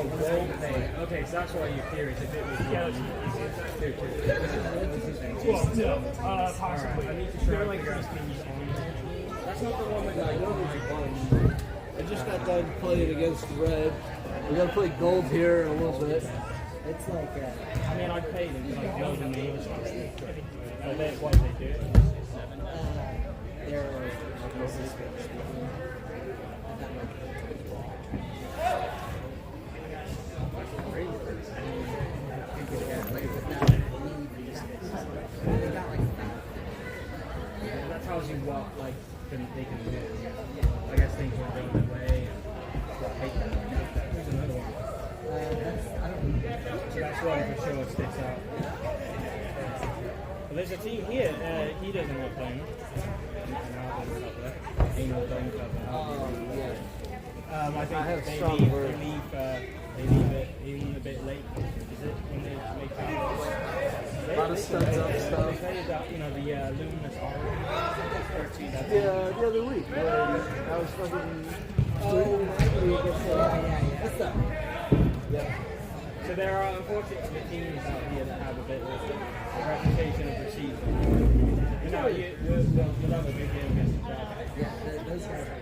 Okay, so that's why you're curious if it was Well, no, possibly. I need to try to figure out things on. That's not the one that I know is a bunch. I just got done playing against red. We're gonna play gold here in a little bit. It's like, I mean, I paid them because I know the names. I bet what they do. they're That tells you what, like, they can do. I guess things won't go their way. There's another one. So that's why for sure it sticks out. Well, there's a team here. He doesn't want playing. Anal Dome Club. I think I have they strong leave, words. they leave it even a bit late. Is it when they make time? A lot of studs up They stuff. played that, the luminous orange. The other week, I was fucking. yeah. So there are unfortunately teams out here that have a bit of a reputation of receiving. You know, you'll have a good game against the crowd. Yeah, those guys are.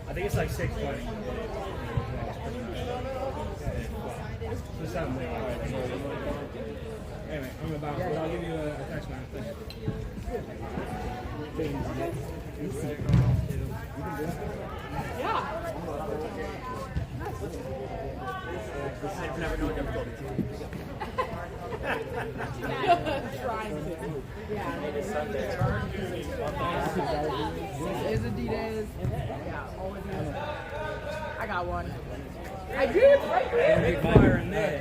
I think it's like 620. So something. Anyway, I'm about, but I'll give you a text man. Yeah. Trying to. Yeah. Is Adidas. Yeah, always is. I got one. I did, right there. Big fire in there.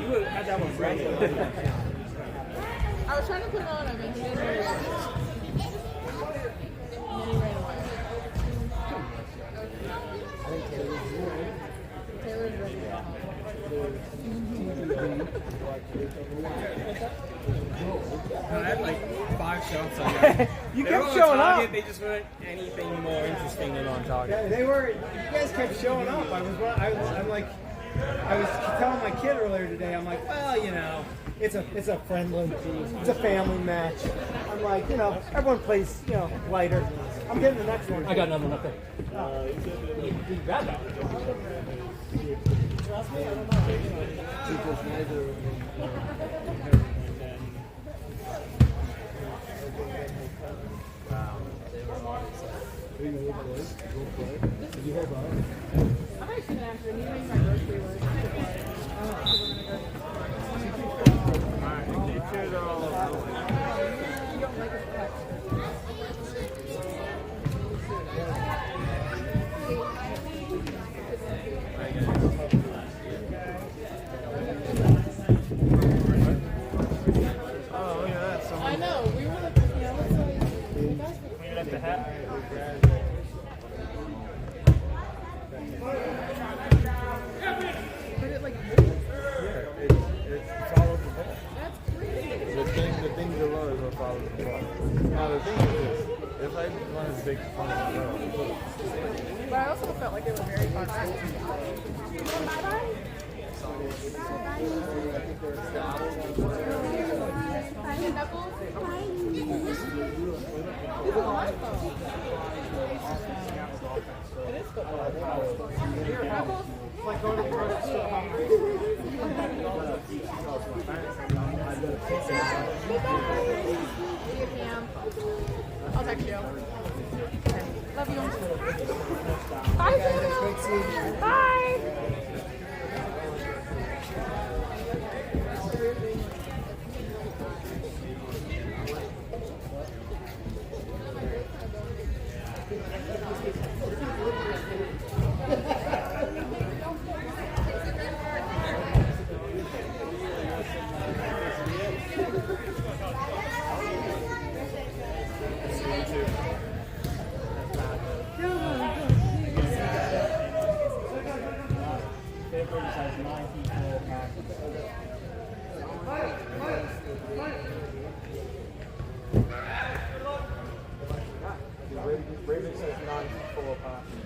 You would have that one right. I was trying to put it on him and he didn't really. And then he ran away. Taylor's ready to go home. I had like 5 shots on that. You They were kept on showing target, up. They just weren't anything more interesting than on target. Yeah, they were. You guys kept showing up. I'm like, I was telling my kid earlier today. I'm like, well, it's a friendly, it's a family match. I'm like, everyone plays, lighter. I'm getting the next one. I got another one up there. You got that. Because neither. I'm actually gonna have to need my grocery list. I know, we were like, Clean up the hat. put it like It follows the ball. that's crazy. The thing below is what follows the ball. Now the thing is this, if I want to big fun of the ball, But I also felt like it was very fun. It is football. Knuckles? Like going to the grocery store. See you, Cam. I'll text you. Okay. Love you. Bye, Sam. Bye. Raven says 9 full of passion.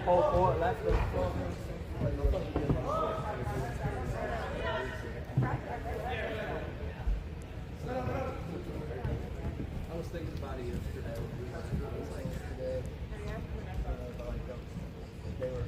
Whole court left. I was thinking about it yesterday. I was like, today. They were.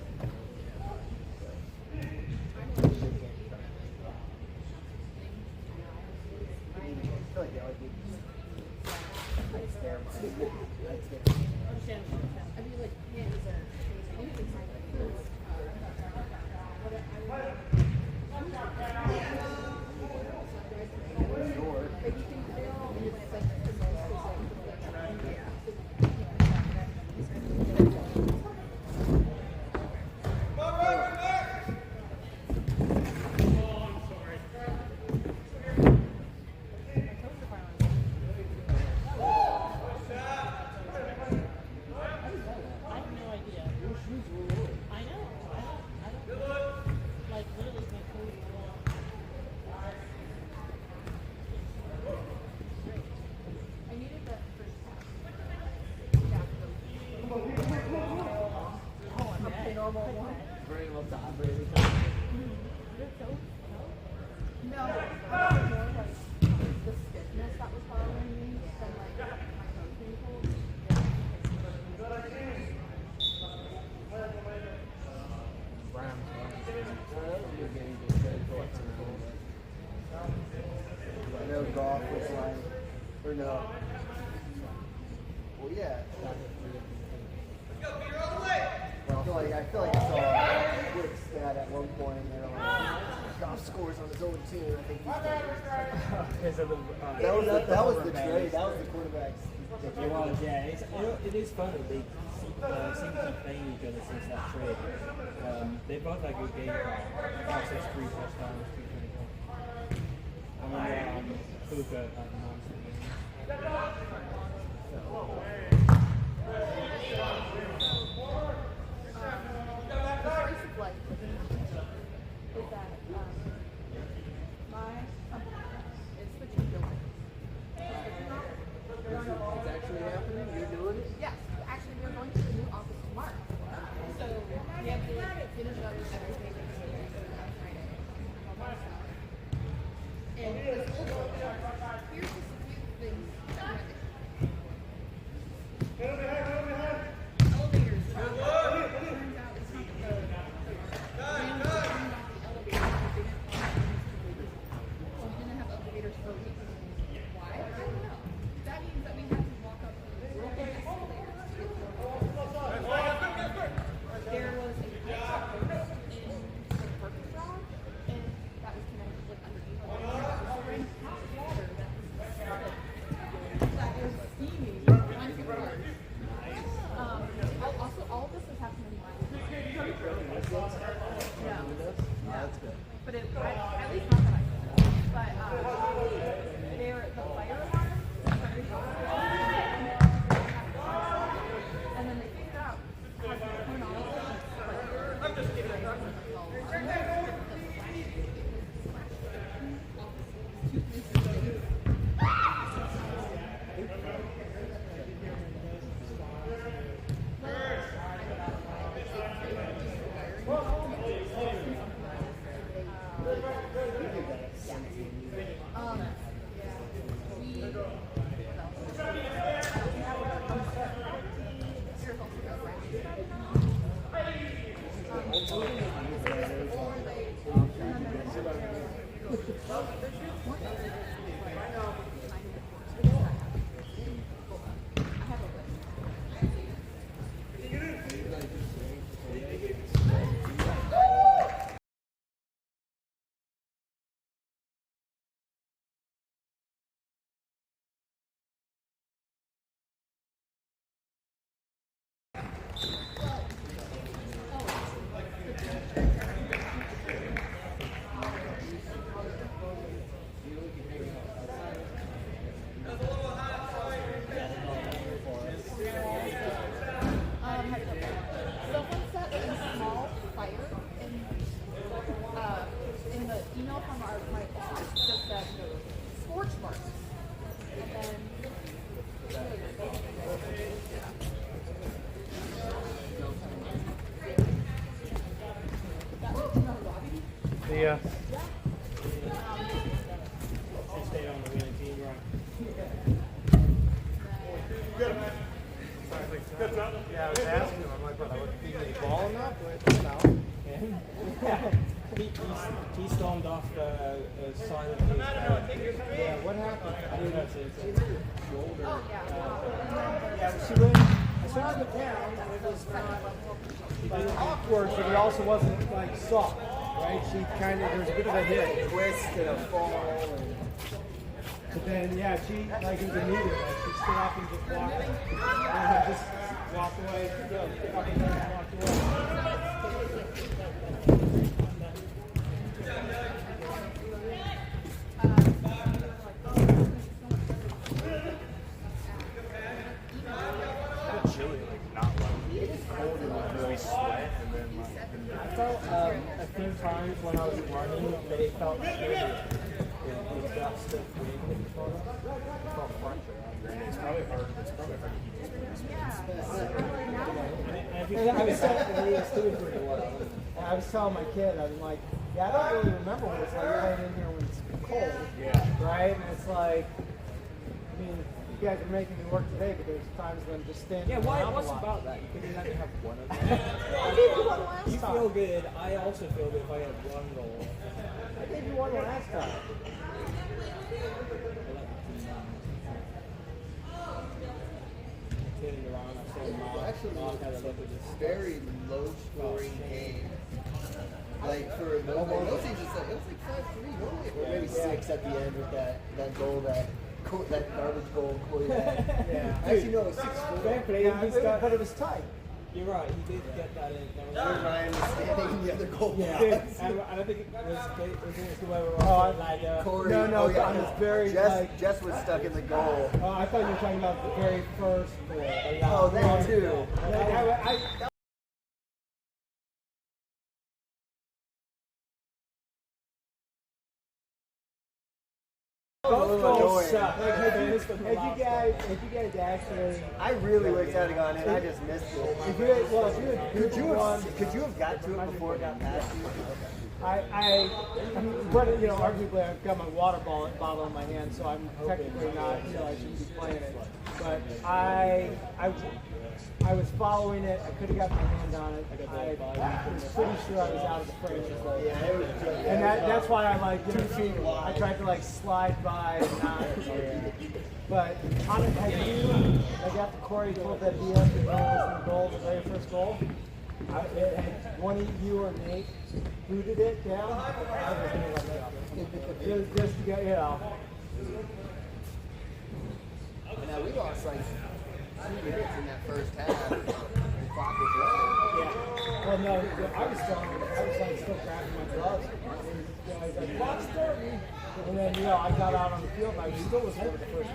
Golf was like, or no. Well, yeah. Well, I feel like I saw a quick stat at one point, and they're like, golf scores on his own team. I think that was the trade. That was the quarterbacks. It was, yeah. It is funny. They seem to keep playing each other since that trade. They both had good game plan. Fox has 3 touchdowns, 2 24. I mean, Puka had a monster game. It's actually happening? You're doing it? Yes, actually, we're going to the new office tomorrow. So we have to finish up everything on Friday. And this whole here's just a few things that we have to See ya. She stayed on the winning team, right? Yeah, I was asking him. I'm like, what? I wasn't feeding any ball enough? He stormed off the side of his Yeah, what happened? I don't know if it's shoulder. Yeah, she went. I started it down, and it was not like awkward, but it also wasn't like soft, right? She kind of there was a bit of a hit, Twist and a fall. And but then yeah, she like it was immediate. Like she stood up and just walked, and just walked away. Fucking walked away. I felt a few times when I was running that it felt scary. It was that stiff wind in the photo. It felt pressure. It's probably hard. It's probably hard to keep this I was telling my kid, I'm like, yeah, I don't really remember what it's like playing in here when it's cold. Yeah. Right? And it's like, I mean, you guys are making me work today, but there's times when I'm just standing Yeah, around what's a lot. about that? You couldn't let me have one of them. I gave you one last You time. feel good. I also feel good if I have one goal. I gave you one last time. Turning around, I saw Mark had a look at this. very low scoring game. Like for most teams, it's like, it was like 5-3 normally, or maybe 6 at the end with that goal that garbage goal COED had. Yeah. Actually, no, it was 6-4. Fair play, Yeah, he's got. but it was tight. You're right. He did get that in. Ryan was standing in the other goal Yeah. box. And I don't think it was whoever Oh, was like. Corey, No, oh, yeah, on this very, like- Jess was stuck in the goal. Oh, I thought you were talking about the very first goal. Oh, that too. Both goals annoying. suck. Like, had you guys actually, I really wish that had gone in. I just missed it. if you had, well, if you had Could you have got to it before it got past you? but you know, arguably I've got my water bottle in my hand, so I'm technically not, you know, I shouldn't be playing it. But I was following it. I could have got my hand on it. I was pretty sure I was out of the frame. Yeah, it was just. And that's why I like, you know, I tried to like slide by and not. But on it, had you, like after Corey pulled that DF the goal, the very first goal, it had one of you or Nate booted it down. I was gonna let it go. Just to get, you know. Now we lost like 2 minutes in that first half. The clock was running. Yeah. Well, no, I was like still grabbing my gloves. And, you know, I was like, clock's starting. And then, you know, I got out on the field and I still was over the first.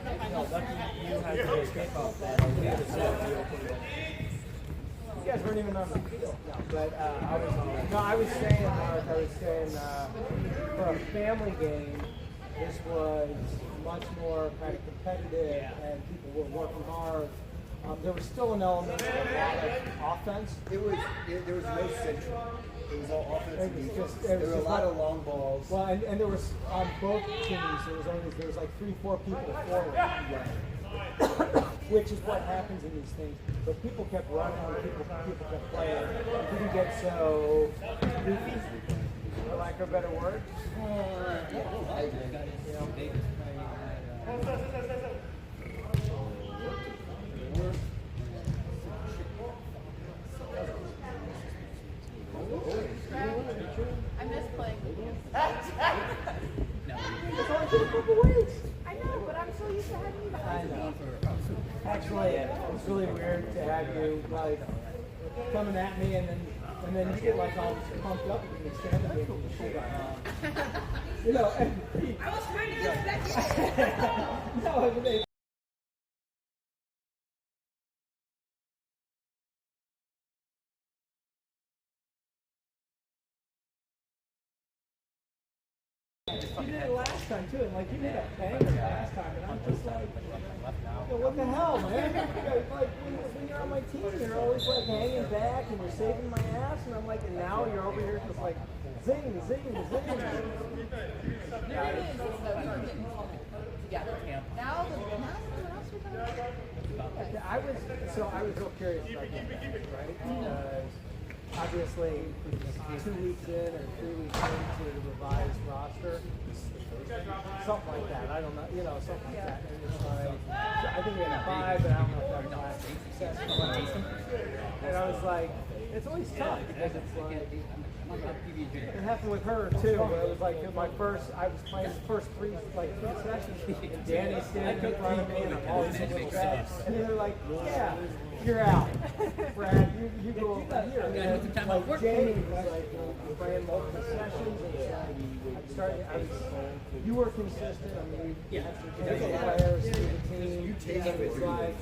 You had to escape off that. We had to set the open goal. You guys weren't even on the field. No, but I was saying, Mark, for a family game, this was much more kind of competitive and people were working hard. There was still an element of a lot of offense. There was no central. It was all offense and defense. It There was were a just lot like- of long balls. Well, and there was on both teams. There was like 3-4 people forward, which is what happens in these things. But people kept running, and people kept playing. It didn't get so goofy, for lack of a better word. I agree. You know, I miss playing. it's only been a couple weeks. I know, but I'm so used to having you I behind know. me. Actually, it's really weird to have you like coming at me and then you get like all pumped up and you stand there and the shit you know, and I was trying to get back. no, but they, you did it last time too, and like you made a banger last time, and I'm just like, yo, what the hell, man? Like when you're on my team. you're always like hanging back and you're saving my ass, and I'm like, and now you're over here just like zing, zing, zing. I was real curious about that, right? Because obviously 2 weeks in or 3 weeks into the revised roster, something like that. I don't know, something like that. And it's like, I think we had 5, but I don't know if that was successful. And I was like, it's always tough because it's like, it happened with her too. Where it was like I was playing the first 3 sessions, and Danny's standing in front of me, and I'm always a little bad. And then they're like, yeah, you're out. Brad, you go over here. And then, like Jamie was like, playing multiple sessions, and you were consistent. I mean, we had some players to the team. It was like,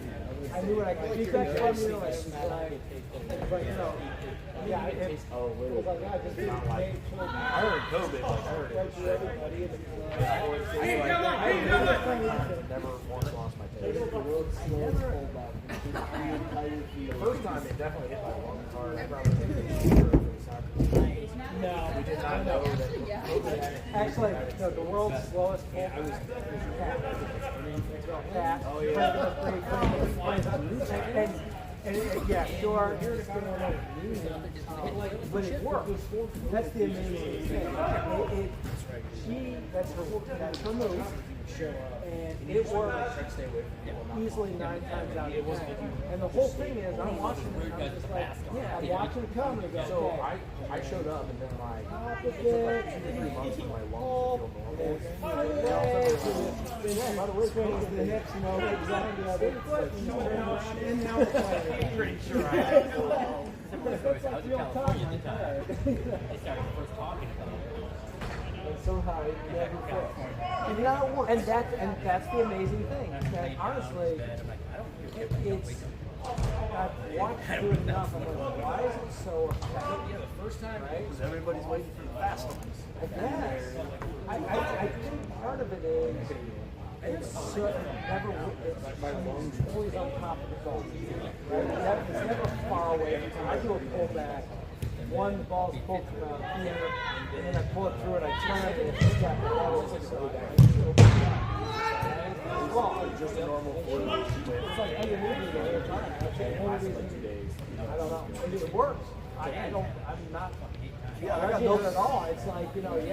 I knew what I could expect from you. And it was like, yeah, it was like, I just didn't take I heard COVID. I heard everybody in the never once lost my taste. The world's slowest pullback. The first time it definitely hit my lungs hard. Probably for the soccer team. No, We did not know that COVID had it. actually, no, the world's slowest pull was cat. Oh, yeah. And yeah, sure, but it worked. That's the amazing thing. That's her move. And it worked easily 9 times out of 10. And the whole thing is, I'm watching it, and I'm just like, I'm watching it come and go, So I showed up and then like, it took like 2 to 3 months for my lungs to feel normal. swings the hips, exactly the other foot, and now it's like, Pretty sure I that's like real time. They started first talking about it. And somehow it never fits. And that's the amazing thing. And honestly, it's I've watched through it enough. I'm like, why is it so effective? Yeah, the first time, Right? Because everybody's waiting for the fast ones. Yes. I think part of it is it's always on top of the ball. Right? It's never far away. I do a pullback. One ball's pulled from out here, and then I pull it through it, I turn it, and it's got the ball so well, Just a normal 4 week it's like underneath the whole time. I don't know. It works. I'm not. Yeah, I got no at all. It's like, keep going.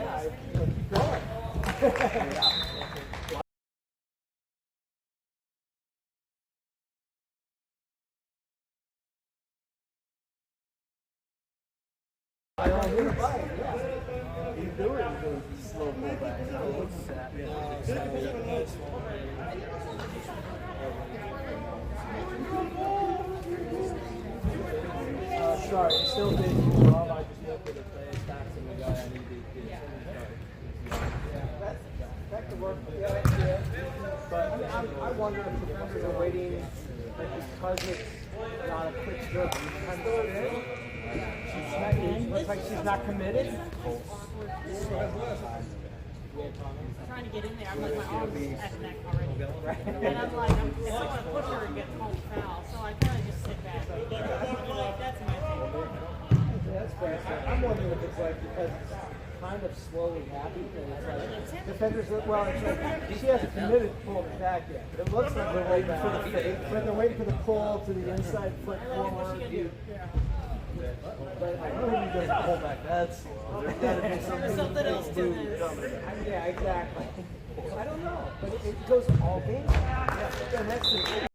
You're right, yeah. You do it with slow pullback. Sorry, it's still busy. Rob, I just looked at the stacks and the guy I need to get That could work. But I wonder if the defenders are waiting because it's not a quick stroke. It looks like she's not committed. Trying to get in there. I'm like, my arms at the neck already. And I'm like, I don't want to push her and get home foul. So I kind of just sit back. Like, that's my thing. That's fair. I'm wondering if it's like because it's kind of slowly happening. And it's like defenders, it's like she hasn't committed to pull it back yet. But it looks like they're waiting for the fake. But they're waiting for the pull to the inside foot forward. But I know he doesn't pull back. There's something else to this. Yeah, exactly. I don't know, but it goes all games. And that's the thing.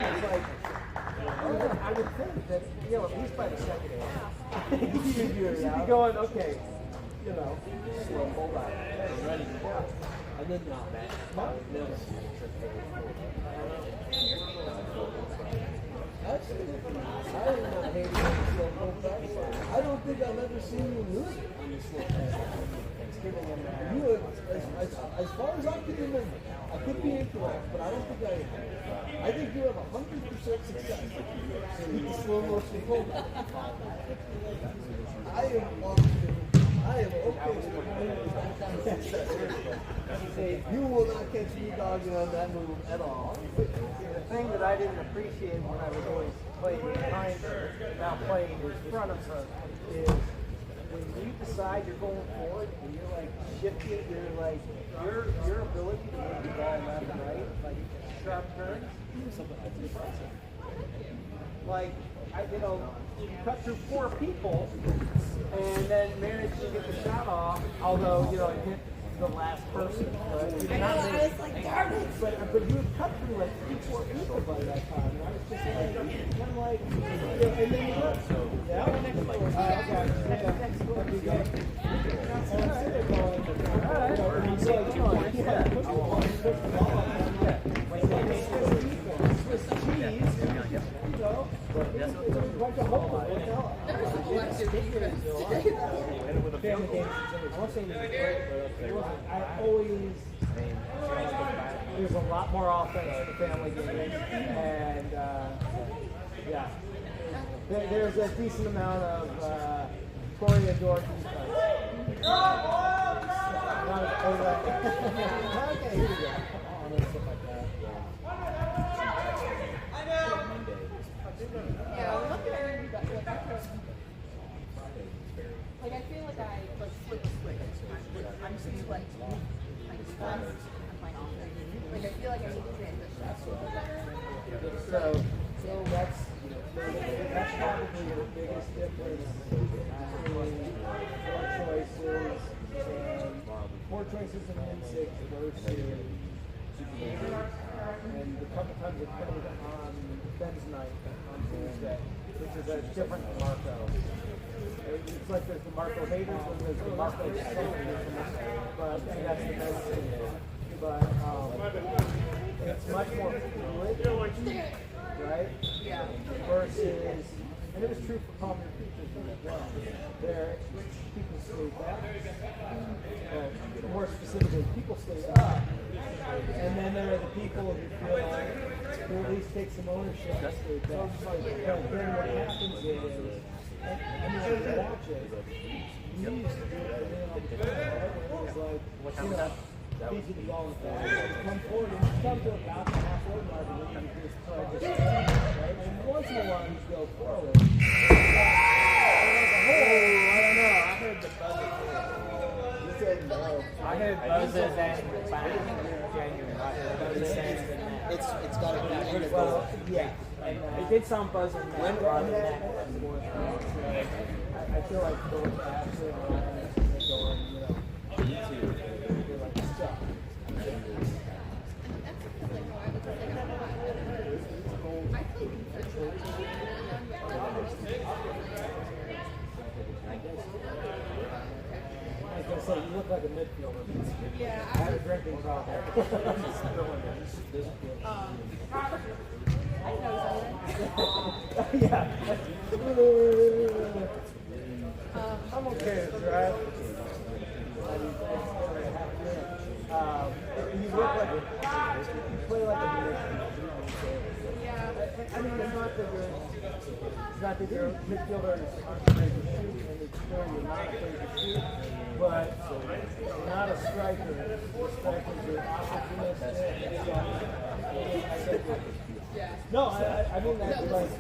It's like, I would think that, at least by the second half, you should be going, okay, slow pullback. ready. And then not bad. Actually, I am not hating on the slow pullback. I don't think I've ever seen you lose it on the slow pullback. You, as far as I can remember, I could be incorrect, but I don't think I think you have 100% success with the slow motion pullback. I am okay with See, You will not catch me dogging on that move at all. the thing that I didn't appreciate when I was always playing behind her, now playing in front of her, is when you decide you're going forward and you're like shifting, you're like your ability to move the ball left and right, like sharp turns, that's impressive. Like you cut through 4 people and then managed to get the shot off, although it hit the last person. But you did not I was like, darn it. but you had cut through like 3-4 people by that time. And I was just like, kind of like, and then you look. Yeah. Okay. There's a lot more offense in the family game, and there's a decent amount of Toreador defense. Okay, here we go. Stuff like that. Yeah, I'm looking at you guys. Like, I feel like I flip a switch. I'm just like, I just I'm playing offense. Like, I feel like I need to transition. So that's probably the biggest difference between 4 choices and N6 versus and the couple times it played on Ben's night on Tuesday, which is a different Marco. It's like there's the Marco haters and there's the Marco supporters, but that's the Ben's team. But it's much more fluid, right? Yeah. Versus, and it was true for Palmer Features as well. There, people stayed back, more specifically, people stayed up. And then there are the people who feel like who at least take some ownership. But then what happens is, I mean, when you watch it, you used to do it all the time, right? It was like, feed you the ball in the back, come forward, and you come to about the halfway mark, and then you just try to right? And once in a while, you go forward. I don't know. I heard the buzzer. You said no. I heard buzzers and bang. It's got to be in the Well, goal. yeah. It did sound buzzing that rather than that. I feel like those absolutely going, like stuff. I was gonna say, you look like a midfielder. Yeah. I have a drinking problem. I know Yeah. I'm okay with that. You look like you play like a I mean, it's not that you're a midfielder and it's afraid to shoot, and it's clear you're not afraid to shoot, but you're not a striker. Strikers are opportunistic. No, I mean that's like,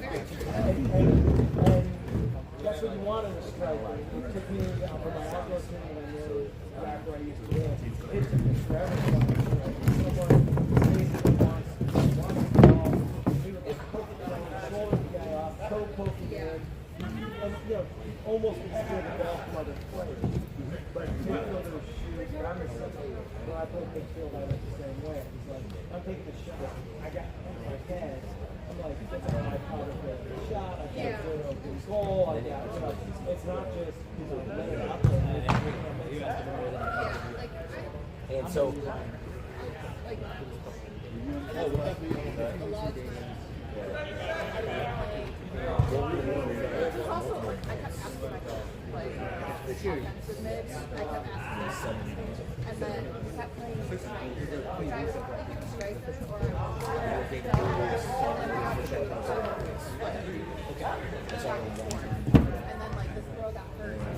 and that's what you want in a striker. It took me for my outdoor team when I knew back where I used to live. It took me forever to find a striker. Someone basically wants the ball. He would just poke it down, shoulder the guy off, toe poking in, and almost consider the ball from other players. But midfielders shoot, but I'm a center. When I play midfield, I was the same way. It's like, I'm taking a shot, I got my head. I'm like, that's how I caught a shot, I got a good goal, I got, it's not just, let it up there. And so, Also, I kept asking myself, like, offensive mid, I kept asking and then we kept playing striker, which I was thinking striker, or I was and then like this girl got hurt, and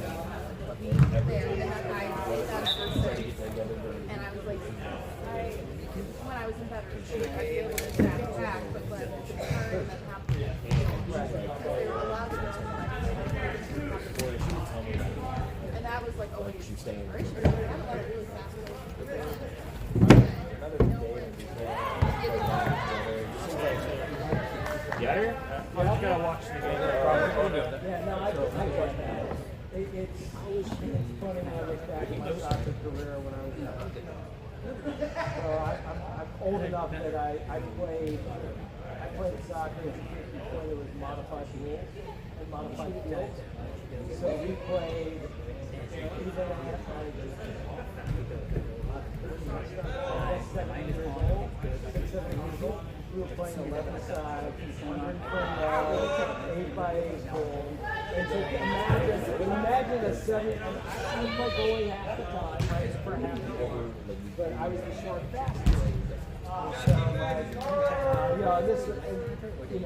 put me there, and then I did that ever since, and I was like, when I was in better shape, I'd be able to snap back, but when the turn that happened, there were a lot of girls that I and that was like always inspiration. I had a lot of really fast Yeah, I just gotta watch the game. Yeah, no, I get that. It's funny how I look back at my soccer career when I was young. So I'm old enough that I played soccer before there was modified rules and modified fields. So we played even at 7 years old, 6, 7 years old. We were playing 11 sides, 8 by 8 goal. And so imagine a 7, and I was my goalie half the time, right, for half the game. But I was the short fastest. So this, and, it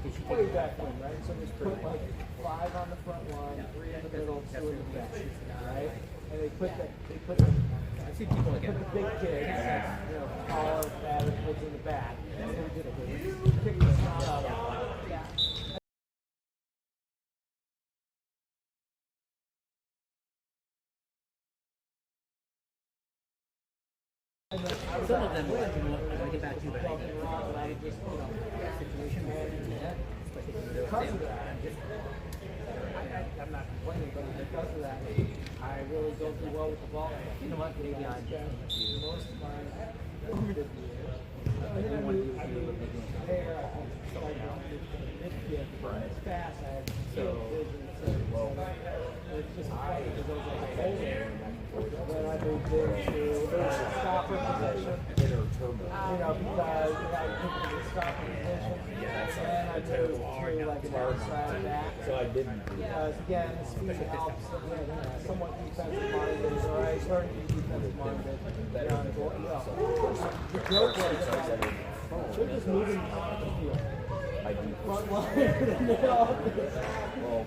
was way back when, right? So we put like 5 on the front line, 3 in the middle, 2 in the back, right? And they put the big kids, taller, fatter kids in the back. And they would just kick the snot out of them. Some of them were like, I want to get back to you, but I didn't. Because of that, I'm not complaining, but because of that, I really don't do well with the ball. You know what? Maybe I Most of my formative years, and then I moved there. It's fast. I had vision. It's just high because I was like older. Then I moved into stopper position. Because I couldn't stop the position. And I moved to like an outside back. So I didn't. Because again, the speed helps. Somewhat defensive minded, or I started to be defensive minded. The joke was they're just moving on the field. Front line in the middle.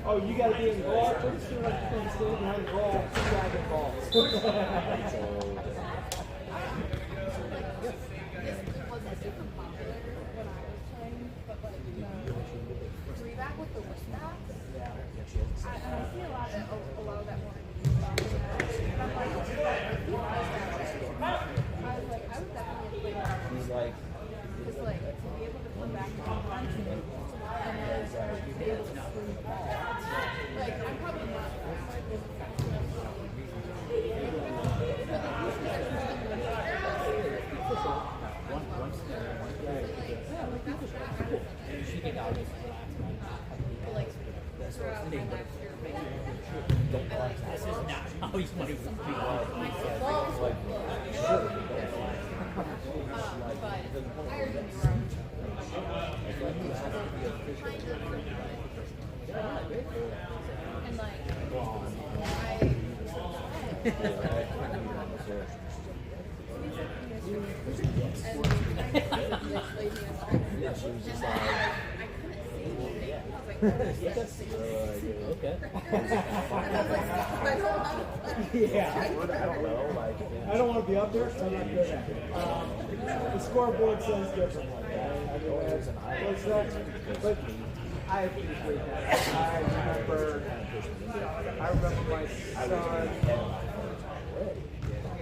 Oh, you got to be in goal. Pretty soon, like you're going to stand behind the goal, dragging balls. This wasn't super popular when I was playing, but like the three back with the wristbacks, I see a lot of that more. And I'm like, I was definitely He's like, just like to be able to come back to offense and then be able to swing the ball. Like I'm probably not. She can out this Like, this is not how he's money would be. and like, Okay. Yeah. I don't want to be up there, so I'm not good at it. The scoreboard says differently. But I appreciate that. I remember my son.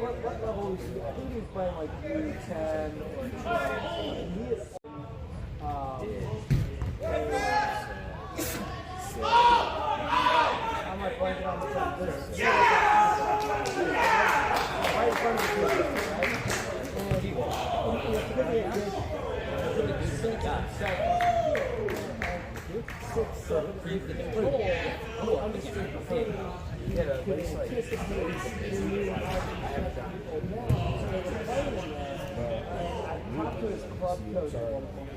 What level was he? I think he was playing like U10 or 12. And he is. I'm like blanking on the time. Right in front of the kid, right? And it's going to be a good 6, 7. I'm just thinking, I talked to his club coach at one point,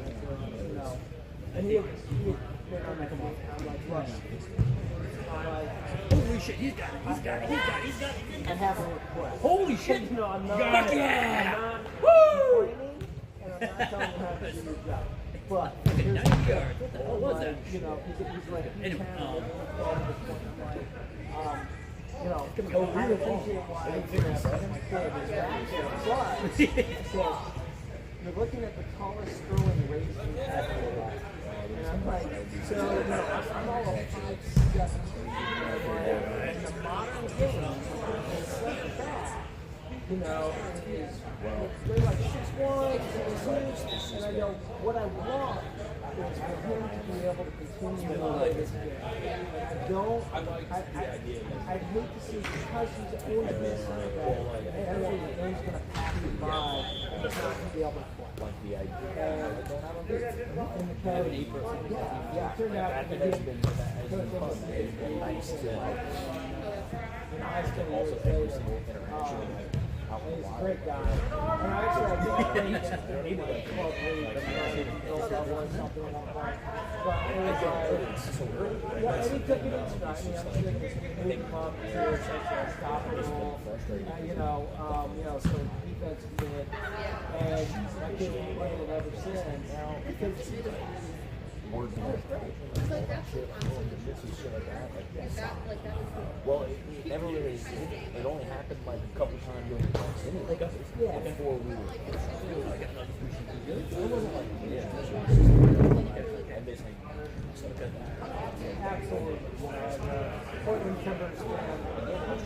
and he had been on my command. I'm like, look, Holy shit, he's got it. I have a request. Holy shit! I'm not. Fuck yeah! I'm not Woo! complaining, and I'm not telling you how to do your job. But Fucking here's 90 the yards. What the hell was that? he's like, Anyway, you know, I appreciate why you're back there. But, so, you're looking at the tallest Sterling raised in ever. And I'm like, so, you know, I'm all of 5'7". In the modern game, it's center back, you know, they're like 6'1", 6'2", and I go, what I want is for him to be able to continue to play this game. I'd hate to see, because he's always been a center back, and every game's going to pass him by, and he's not going to be able to play. And in the academy, yeah, it turned out to be nice to also every single interaction. He's a great guy. And actually, I think he was like 12 league, but something like that. But it was yeah, and he took it in stride. You know, he moved him up to stop the ball. You know, so defensive mid. And that kid has played it ever since. Now, because well, it never really, it only happened like a couple times during the season. Before we were, it wasn't like, absolutely. Portland Timbers fan,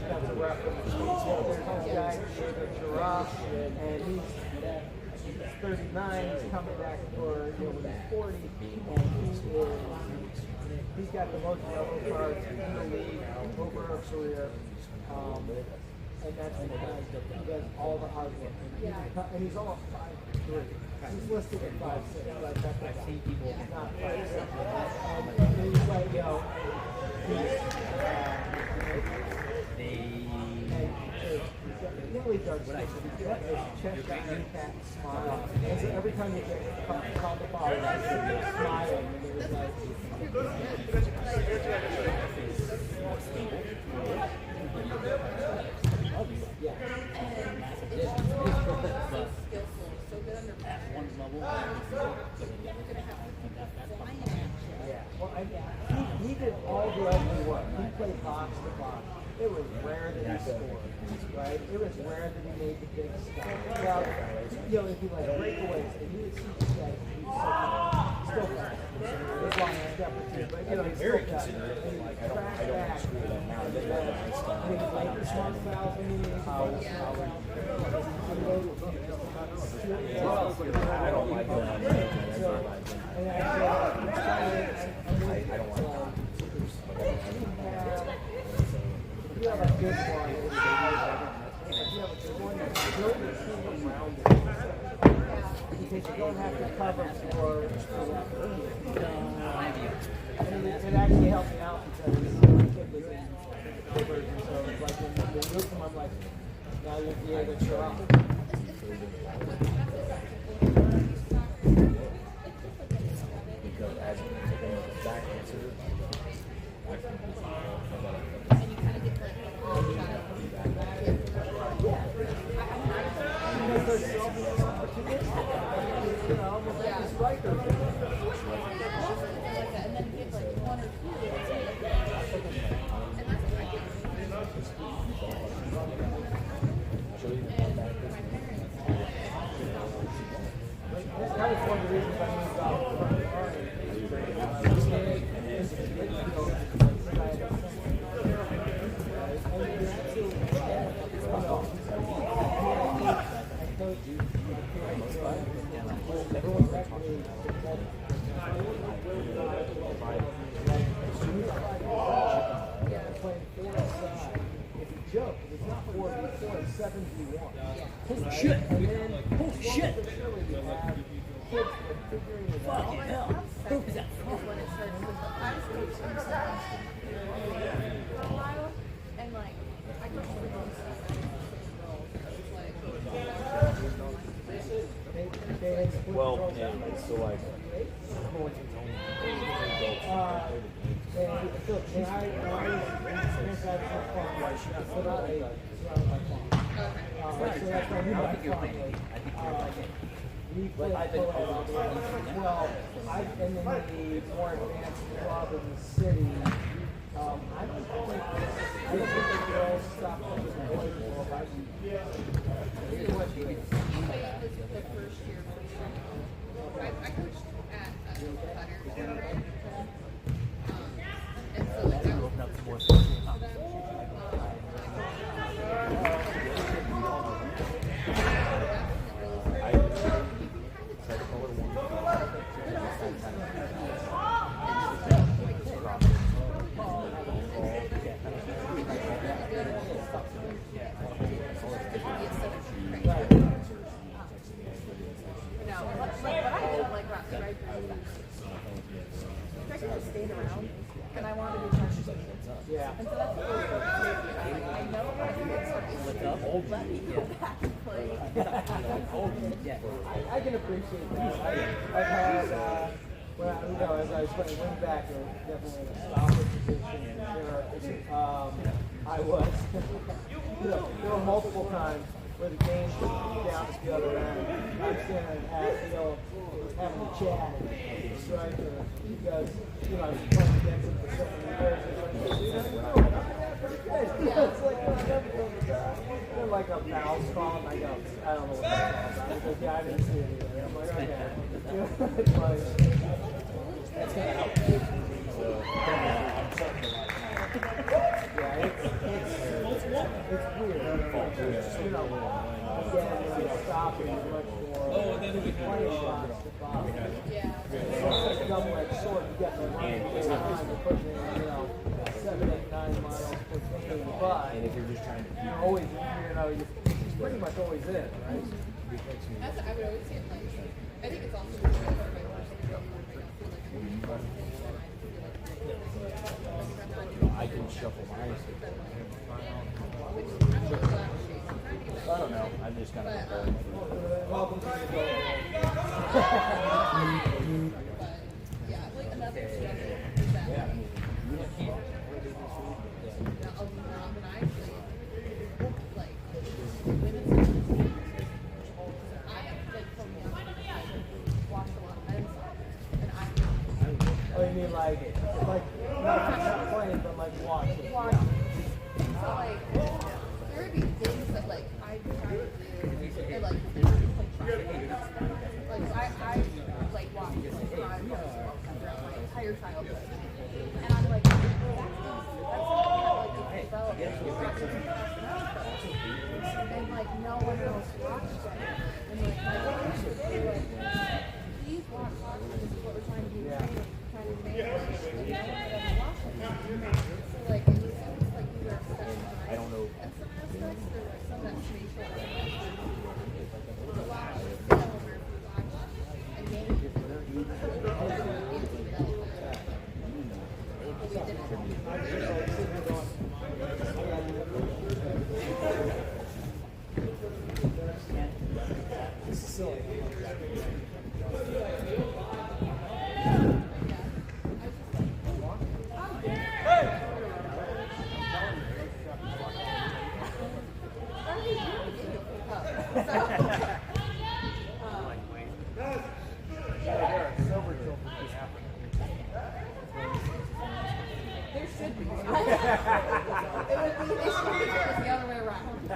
that was a reference. There's a guy, David Giraffe, and he's 39, he's coming back for, when he's 40, and he's got the most yellow cards in the league over a career. And that's the guy who does all the hard work. And he's almost 5'3". He's listed at 5'6". Like that's I've seen people not 5'6". And he's like, he does his chest out and cat smile. And so every time you get called the foul, he's smiling. And it was like, yeah. He did all the ugly work. He played box to box. It was rare that he scored, right? It was rare that he made the big stuff. Now, if he like breakaways, and you would see this guy, he's still fast. He's long step or two, but he's very considerate. Like, I don't screw it up now. I did that nice stuff. I don't like that. I don't like that. If you have a good one, if you have a good one, build your team around it. Because you don't have to cover for it actually helped me out because my kid was in covers, and so it's like when they moved him, I'm like, now you'll be able to show up. Because as a back answer, that was one of the reasons I moved out from the Army. Holy shit! Holy shit! Fucking hell! Who is that from? And like, I go well, and so like, Well, I've been and then the more advanced club in the city, I don't think I think the girls stop playing with the boys more about you. It was the first year for sure. I coached at Cutter. And so like I was up for them. Stayed around, and I wanted to try to Yeah. and so that's what was I know I can get started. Let me go back and play. I can appreciate that. I've had, well, as I was playing wing back, definitely in a stopper position. I was, there were multiple times where the game was down to the other end. I'm standing at, having a chat, right? Because, I was playing against him for 7 years. It's like a foul spot. I don't know what that's all about. Because, I didn't see it either. I'm like, okay. It's like, that's kind of it's weird. Again, stopping is much more playing shots to follow. It's a double-edged sword. You get the running time to put in, 7, 8, 9 miles per game, but And if you're just trying to you're always, you're pretty much always in, right? That's I would always say it like I think it's also my I can shuffle mine. I don't know. I'm just kind of going Welcome to the yeah, like another struggle is that when I played like women's I like from young watched a lot of men's soccer and I Oh, you mean like not playing, but like watching? watching. So like there would be things that like I try to do or like I like watched like throughout my entire childhood. And I'm like, that's something that like is developed. And like no one else watched it. And like please watch this is what we're trying to do training, trying to manage watch it. So like it seems like you were I don't know. and some aspects there were some that spatial This is silly. There should be. It would be, they should be the other way around.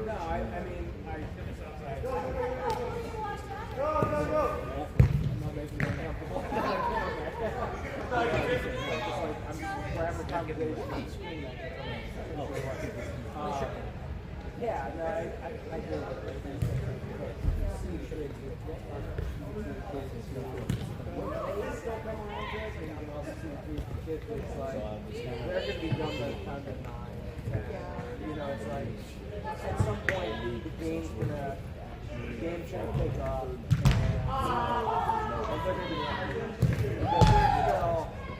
No, I mean, I'm not making you uncomfortable. We're having a conversation on the screen. Yeah, no, I agree with it. It's like, they're going to be done by the time they're 9, 10. It's like, at some point, the game's going to take off. And they're going to be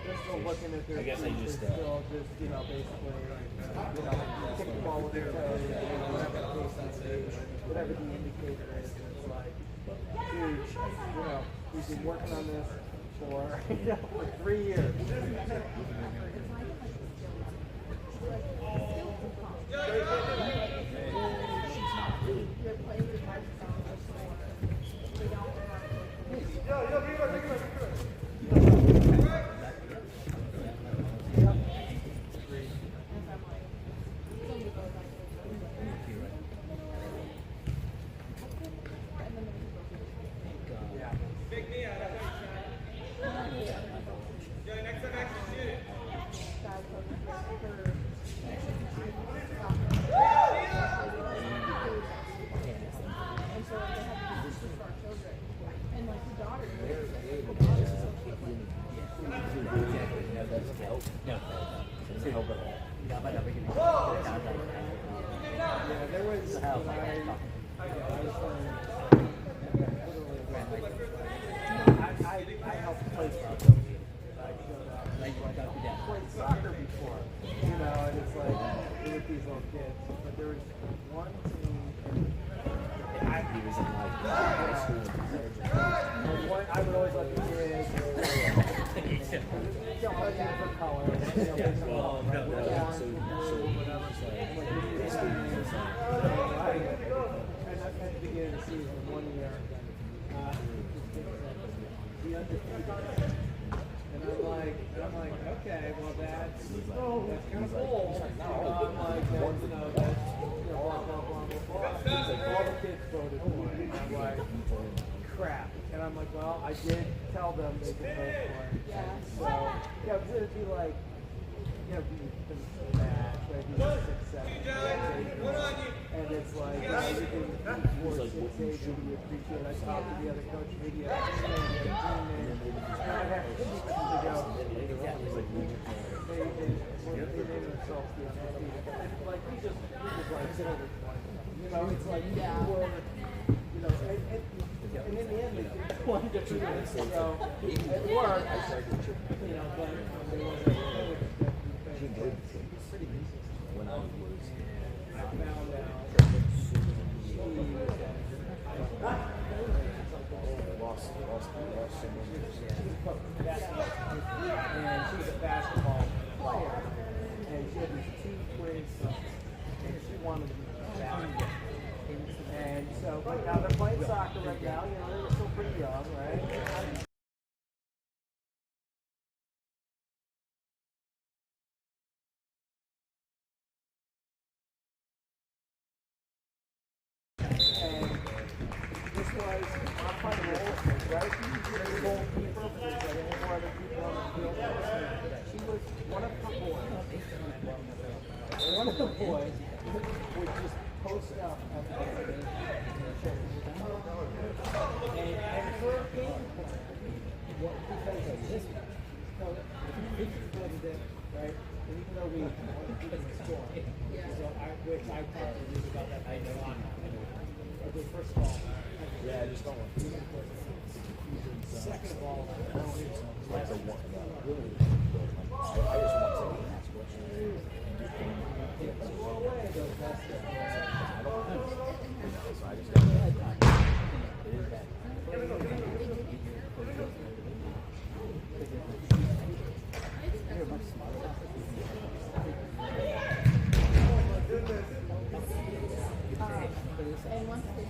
they're still looking at their I guess I feet. just, They're still just, basically, kick the ball with their toes, whatever the case may be, whatever the indicator is. It's like, dude, we've been working on this for 3 years. help? No. Does it help at all? Dapat dapat gini. Yeah, there was when I helped play soccer. I played soccer before, you know, and it's like with these little kids. But there was one team. He was in like high school. I would always let the kids. For color. And at the beginning of the season, 1 year, the undefeated. And I'm like, okay, well that's kind of cool. I'm like, that's, blah, blah, blah, blah, blah. All the kids voted for it. And I'm like, crap. And I'm like, well, I did tell them they could vote for it. So, yeah, because it'd be like, be the match, right? Be 6, 7, 8, 8. And it's like, you can 4, 6, 8, should be appreciated. I talked to the other coach, maybe a teammate, and I have to go. They name themselves the undefeated. And like, we just like sit over 20. You know, it's like, and in the end, they did 1 to 2 minutes. So it worked, but they wasn't When I was, I found out and she was a basketball player, and she had these 2 twin sons, and she wanted to be basketball. And so, but now they're playing soccer right now, they're still pretty young, right? One of the boys would just post up at the game and for a game plan, because of this so if you split it, right? And even though we didn't score, which I talked to you about that night a lot. Okay, first of all, yeah, I just don't want to. Second of all, Like the one, really, I just want to ask questions. I just got it is bad. And once they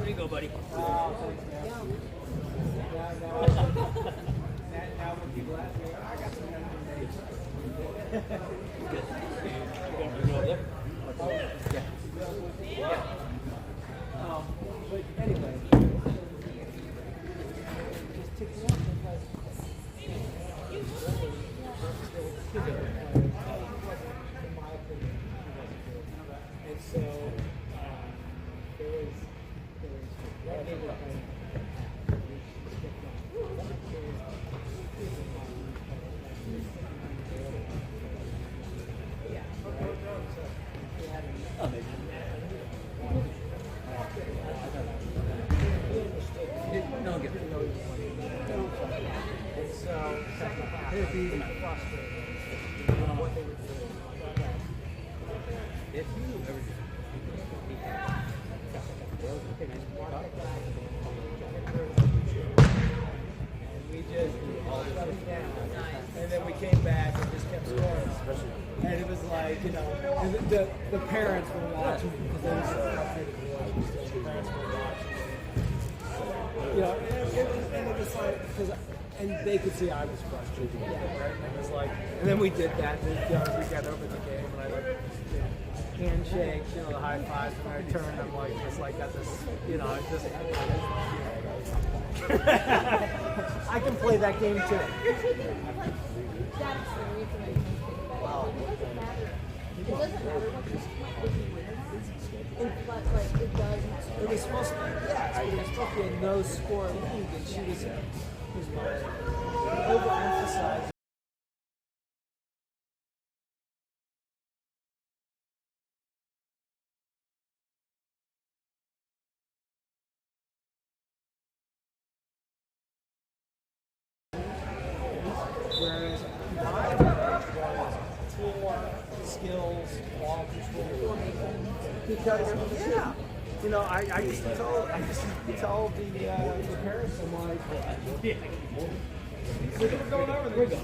There you go, buddy. But anyway, just took me up because and so there was and then we came back and just kept scoring. And it was like, the parents were watching because they were so frustrated to watch. The parents were watching. And it was was like, and they could see I was frustrated. Yeah, right? And it was like, and then we did that. And then, we got over the game, and I like handshakes, the high fives, and I turned. I'm like, just like got this, I just. I can play that game too. Wow. It doesn't matter what if you win, but like it does matter. It was supposed to be, it was supposed to be a no-score league, and she was overemphasized. Whereas mine was floor, skills, ball control. Because I used to tell the parents, I'm like, we're going over this.